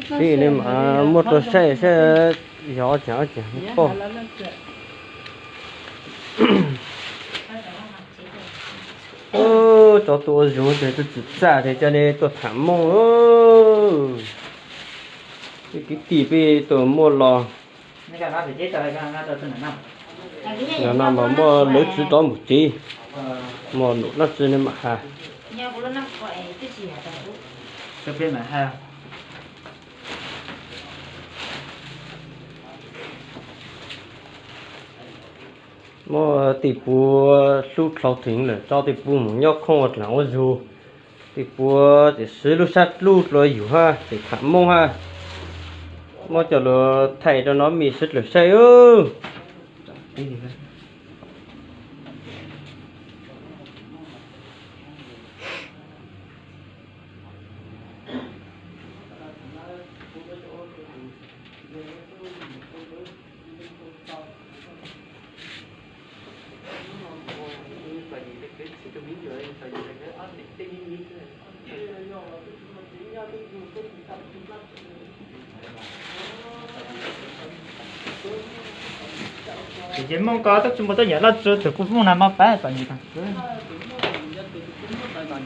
thì nên mà một tổ xe sẽ gió chảo chả có cho tôi rồi thì tôi chỉ ra thì cho nên tôi thảm mong cái tỉ bị tôi mua lò là nằm mà mua lối chỉ đó một tí mua nụ nó chỉ nên mà ha cái bên mà ha mua tỉ bùa su thầu thỉnh là cho tỉ bùa một nhóc không một lão dù tỉ bùa thì sứ lúc sát lúc rồiอยู่ha thì thảm mong ha mua cho nó thầy cho nó mì sứt lửa xe thì chỉ mong có tất chúng tôi nhớ là chưa thực cũng không làm mà phải phải gì cả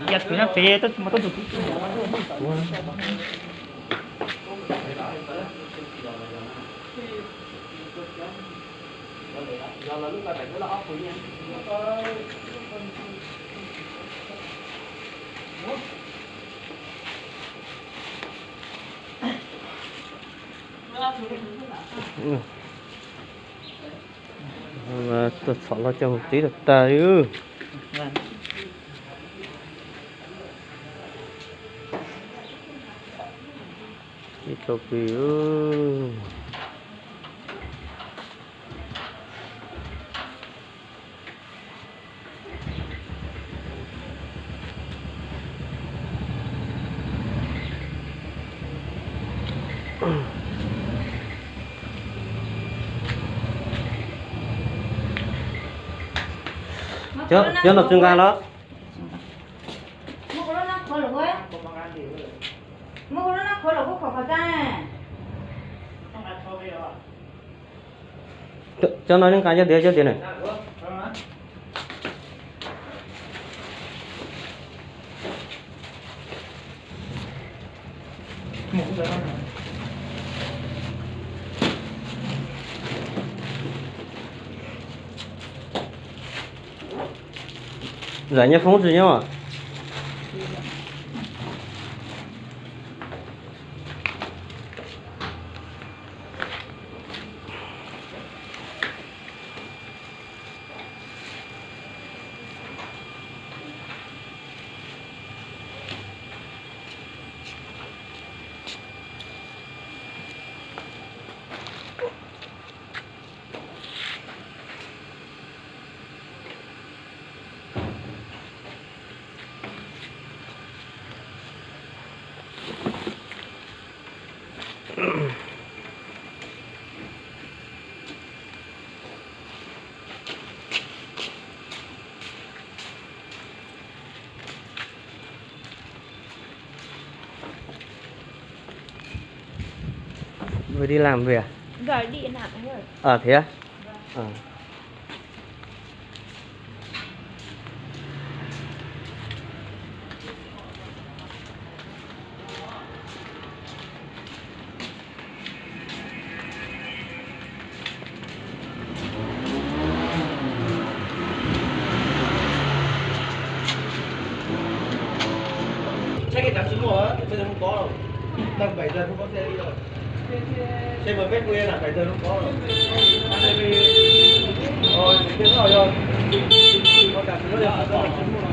giờ tụi nó phê tất chúng tôi được mà tôi sợ nó cho một tí được ta chứ ít lâu kỳ chứ nó chừng gan đó cho nó những cái cho tiền này giải nhất phóng gì nhau à vừa đi làm về à? Rồi đi làm rồi. Thế á? Xe cái 891 á, bây giờ không có đâu. Tầm 7 giờ không có xe đi đâu. Xe MZ nguyên là 7 giờ không có rồi. Rồi, biết rồi. Con đặt nó được có 891 rồi.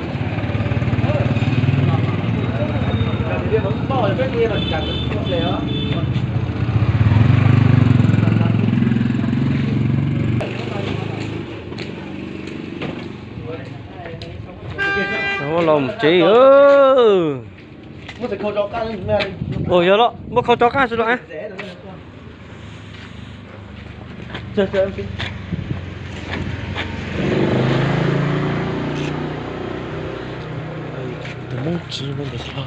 Đặt thì nó to rồi, biết nguyên là chẳng có xe đó. Nó lòng chí Mua phải khâu cho cá lên mẹ. ôi giờ đó mua khâu cho cá rồi đó Chờ em tí. Tôi muốn chỉ muốn được sao